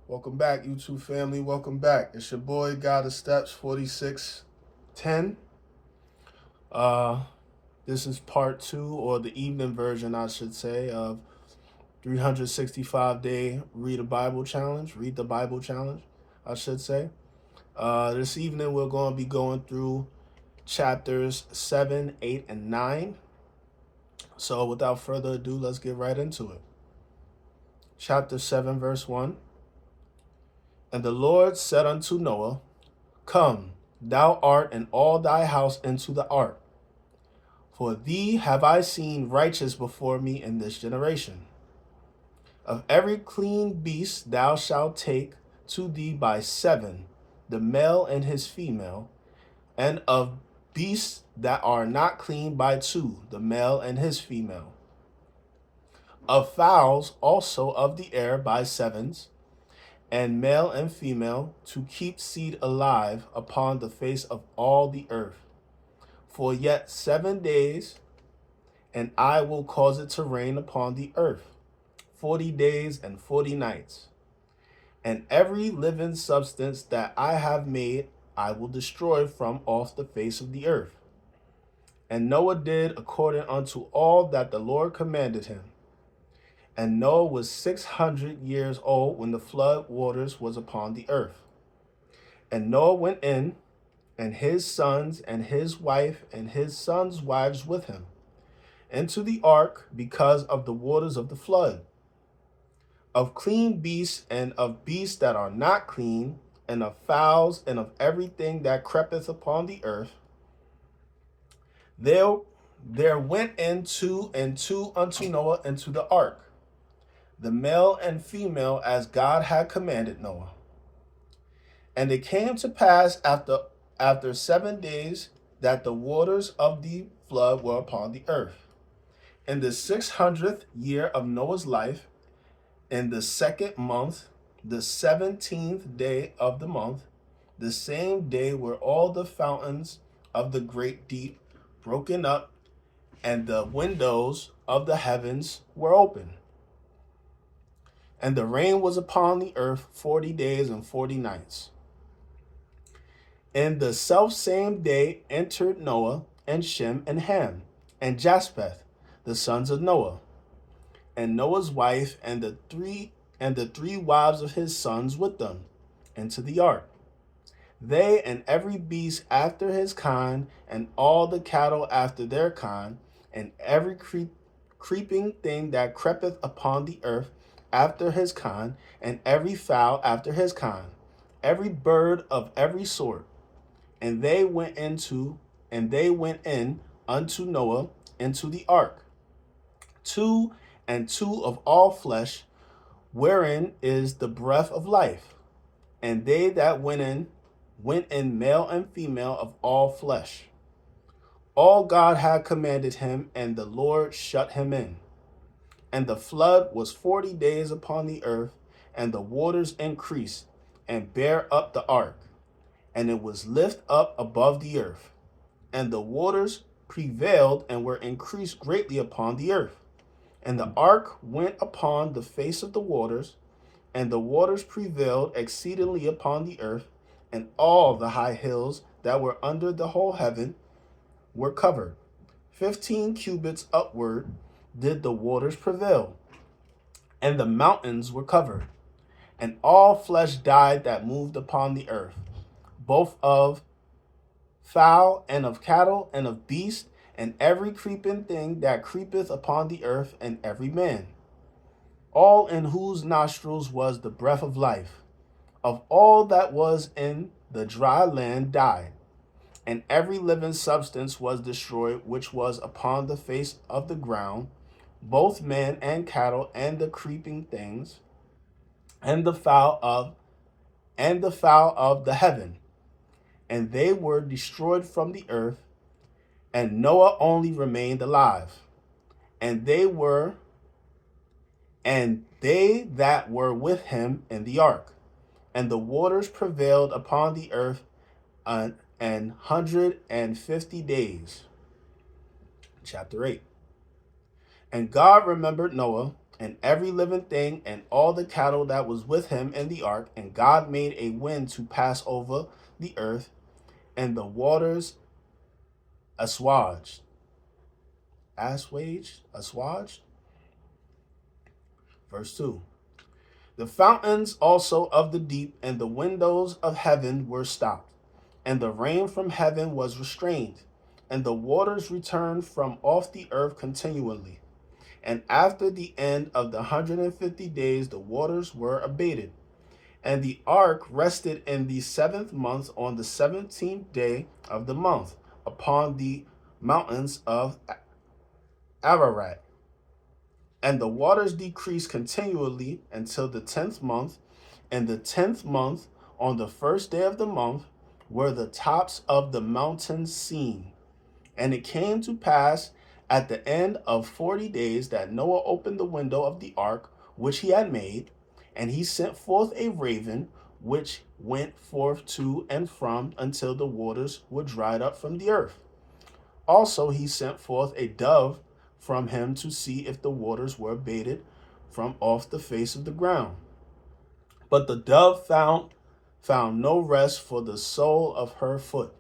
Welcome back, YouTube family. Welcome back. It's your boy, God of Steps 4610. Uh, this is part two, or the evening version, I should say, of 365-day Read the Bible Challenge. Read the Bible Challenge, I should say. This evening, we're going to be going through chapters 7, 8, and 9. So without further ado, let's get right into it. Chapter 7, verse 1. And the Lord said unto Noah, Come, thou art and all thy house into the ark. For thee have I seen righteous before me in this generation. Of every clean beast thou shalt take to thee by 7, the male and his female, and of beasts that are not clean by 2, the male and his female. Of fowls also of the air by 7s, and male and female, to keep seed alive upon the face of all the earth. For yet 7 days, and I will cause it to rain upon the earth, 40 days and 40 nights. And every living substance that I have made, I will destroy from off the face of the earth. And Noah did according unto all that the Lord commanded him. And Noah was 600 years old when the flood waters was upon the earth. And Noah went in, and his sons and his wife and his sons' wives with him, into the ark because of the waters of the flood. Of clean beasts and of beasts that are not clean, and of fowls and of everything that creepeth upon the earth, there went in two and two unto Noah into the ark, the male and female, as God had commanded Noah. And it came to pass after 7 days that the waters of the flood were upon the earth. In the 600th year of Noah's life, in the second month, the 17th day of the month, the same day were all the fountains of the great deep broken up, and the windows of the heavens were open. And the rain was upon the earth 40 days and 40 nights. In the selfsame day entered Noah and Shem and Ham and Japheth, the sons of Noah, and Noah's wife and the three wives of his sons with them, into the ark. They and every beast after his kind, and all the cattle after their kind, and every creeping thing that creepeth upon the earth after his kind, and every fowl after his kind, every bird of every sort. And they went in unto Noah into the ark, 2 and 2 of all flesh, wherein is the breath of life. And they that went in male and female of all flesh. All God had commanded him, and the Lord shut him in. And the flood was 40 days upon the earth, and the waters increased, and bare up the ark, and it was lift up above the earth. And the waters prevailed and were increased greatly upon the earth. And the ark went upon the face of the waters, and the waters prevailed exceedingly upon the earth, and all the high hills that were under the whole heaven were covered. 15 cubits upward did the waters prevail, and the mountains were covered. And all flesh died that moved upon the earth, both of fowl and of cattle and of beast, and every creeping thing that creepeth upon the earth, and every man, all in whose nostrils was the breath of life. Of all that was in the dry land died, and every living substance was destroyed which was upon the face of the ground, both man and cattle, and the creeping things, and the fowl of the heaven. And they were destroyed from the earth, and Noah only remained alive, and they that were with him in the ark. And the waters prevailed upon the earth an 150 days. Chapter 8. And God remembered Noah and every living thing, and all the cattle that was with him in the ark. And God made a wind to pass over the earth, and the waters assuaged. Assuaged? Verse 2. The fountains also of the deep and the windows of heaven were stopped, and the rain from heaven was restrained, and the waters returned from off the earth continually. And after the end of the 150 days, the waters were abated. And the ark rested in the 7th month on the 17th day of the month upon the mountains of Ararat. And the waters decreased continually until the 10th month. And the 10th month, on the first day of the month, were the tops of the mountains seen. And it came to pass at the end of 40 days that Noah opened the window of the ark which he had made, and he sent forth a raven, which went forth to and from until the waters were dried up from the earth. Also he sent forth a dove from him to see if the waters were abated from off the face of the ground. But the dove found no rest for the sole of her foot.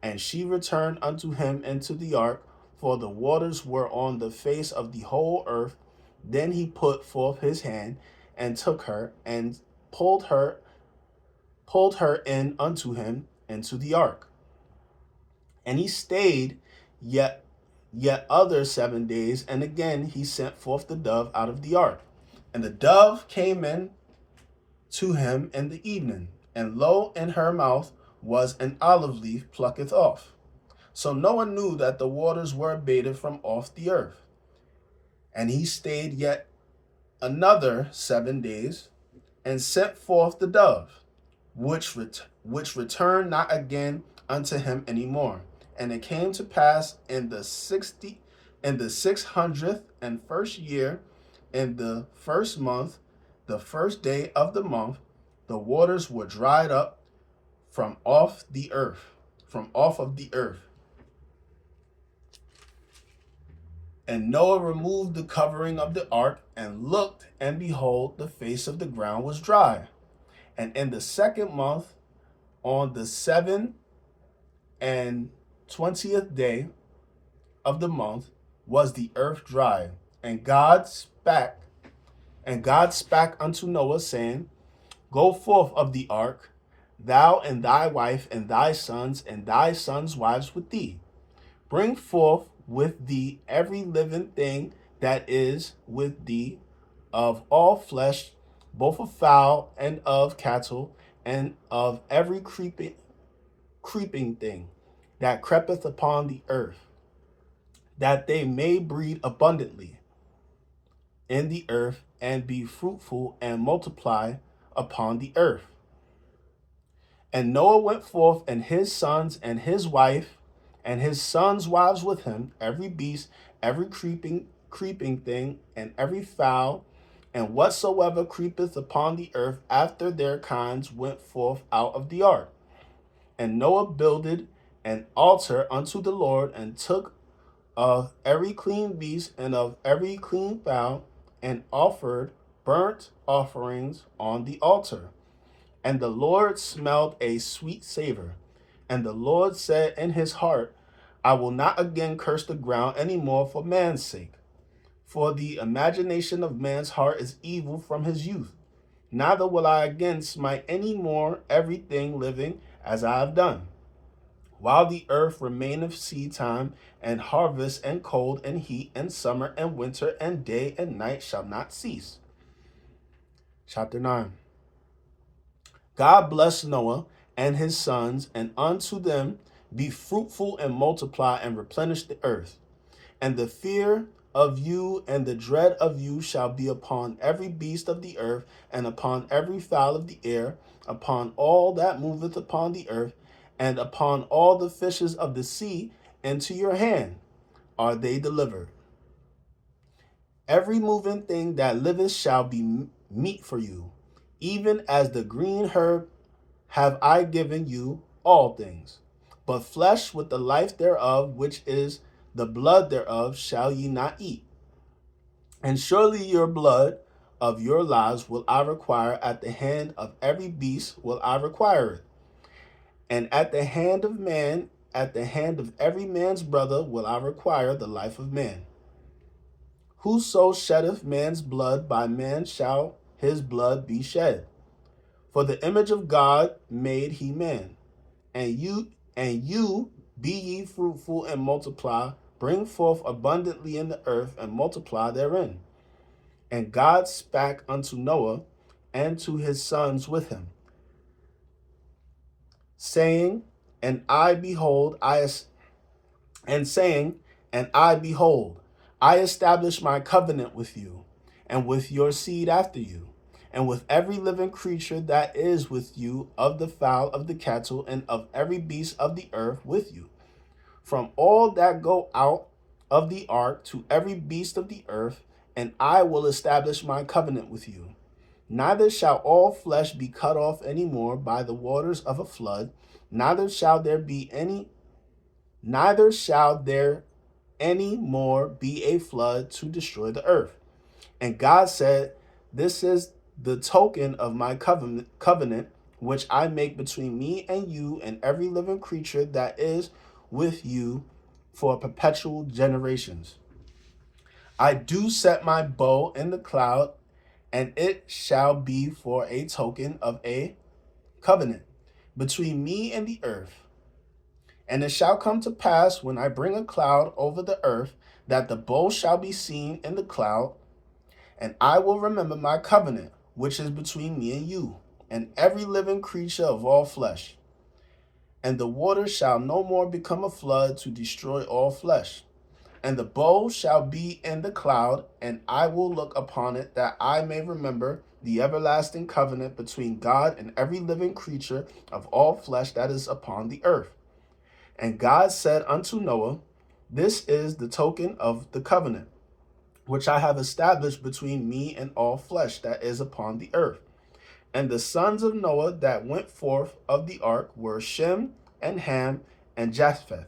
And she returned unto him into the ark, for the waters were on the face of the whole earth. Then he put forth his hand and took her and pulled her in unto him into the ark. And he stayed yet other 7 days, and again he sent forth the dove out of the ark. And the dove came in to him in the evening, and lo, in her mouth was an olive leaf plucketh off. So Noah knew that the waters were abated from off the earth. And he stayed yet another 7 days, and sent forth the dove, which returned not again unto him any more. And it came to pass in the 601st year, in the first month, the first day of the month, the waters were dried up from off of the earth. And Noah removed the covering of the ark, and looked, and behold, the face of the ground was dry. And in the 2nd month, on the 27th day of the month, was the earth dry. And God spake unto Noah, saying, Go forth of the ark, thou and thy wife and thy sons wives with thee. Bring forth with thee every living thing that is with thee, of all flesh, both of fowl and of cattle, and of every creeping thing that creepeth upon the earth, that they may breed abundantly in the earth, and be fruitful and multiply upon the earth. And Noah went forth, and his sons and his wife, and his sons' wives with him, every beast, every creeping thing, and every fowl, and whatsoever creepeth upon the earth after their kinds went forth out of the ark. And Noah builded an altar unto the Lord, and took of every clean beast and of every clean fowl, and offered burnt offerings on the altar. And the Lord smelled a sweet savor. And the Lord said in his heart, I will not again curse the ground any more for man's sake. For the imagination of man's heart is evil from his youth. Neither will I again smite any more everything living as I have done. While the earth remaineth seed time, and harvest, and cold, and heat, and summer, and winter, and day and night shall not cease. Chapter 9. God blessed Noah and his sons, and unto them be fruitful and multiply and replenish the earth. And the fear of you and the dread of you shall be upon every beast of the earth, and upon every fowl of the air, upon all that moveth upon the earth, and upon all the fishes of the sea. Into your hand are they delivered. Every moving thing that liveth shall be meat for you, even as the green herb have I given you all things. But flesh with the life thereof, which is the blood thereof, shall ye not eat. And surely your blood of your lives will I require, at the hand of every beast will I require it. And at the hand of man, at the hand of every man's brother will I require the life of man. Whoso sheddeth man's blood, by man shall his blood be shed. For the image of God made he man. And you be ye fruitful and multiply, bring forth abundantly in the earth and multiply therein. And God spake unto Noah and to his sons with him, saying, and I behold, I establish my covenant with you, and with your seed after you, and with every living creature that is with you, of the fowl of the cattle, and of every beast of the earth with you, from all that go out of the ark to every beast of the earth, and I will establish my covenant with you. Neither shall all flesh be cut off any more by the waters of a flood, neither shall there any more be a flood to destroy the earth. And God said, this is the token of my covenant which I make between me and you and every living creature that is with you for perpetual generations. I do set my bow in the cloud, and it shall be for a token of a covenant between me and the earth. And it shall come to pass, when I bring a cloud over the earth, that the bow shall be seen in the cloud, and I will remember my covenant, which is between me and you, and every living creature of all flesh. And the water shall no more become a flood to destroy all flesh. And the bow shall be in the cloud, and I will look upon it, that I may remember the everlasting covenant between God and every living creature of all flesh that is upon the earth. And God said unto Noah, this is the token of the covenant, which I have established between me and all flesh that is upon the earth. And the sons of Noah that went forth of the ark were Shem and Ham and Japheth.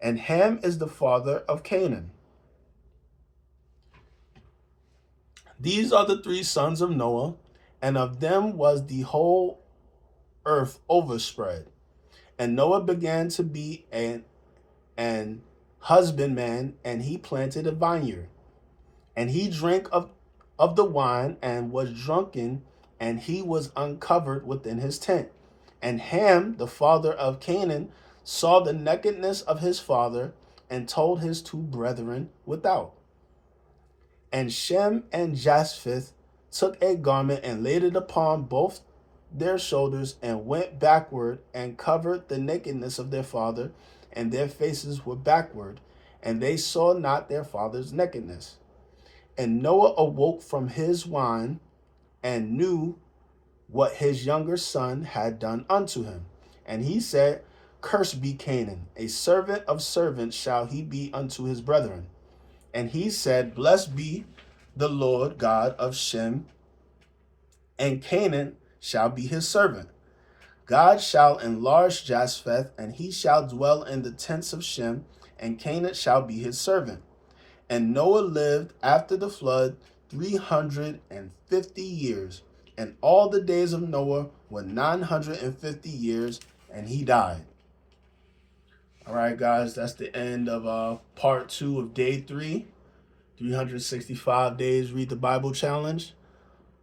And Ham is the father of Canaan. These are the three sons of Noah, and of them was the whole earth overspread. And Noah began to be an husbandman, and he planted a vineyard. And he drank of the wine and was drunken, and he was uncovered within his tent. And Ham, the father of Canaan, saw the nakedness of his father, and told his two brethren without. And Shem and Japheth took a garment and laid it upon both their shoulders, and went backward and covered the nakedness of their father, and their faces were backward, and they saw not their father's nakedness. And Noah awoke from his wine, and knew what his younger son had done unto him. And he said, cursed be Canaan, a servant of servants shall he be unto his brethren. And he said, blessed be the Lord God of Shem, and Canaan shall be his servant. God shall enlarge Japheth, and he shall dwell in the tents of Shem, and Canaan shall be his servant. And Noah lived after the flood 350 years, and all the days of Noah were 950 years, and he died. All right, guys, that's the end of part 2 of day 3, 365 days Read the Bible Challenge.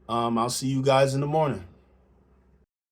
I'll see you guys in the morning.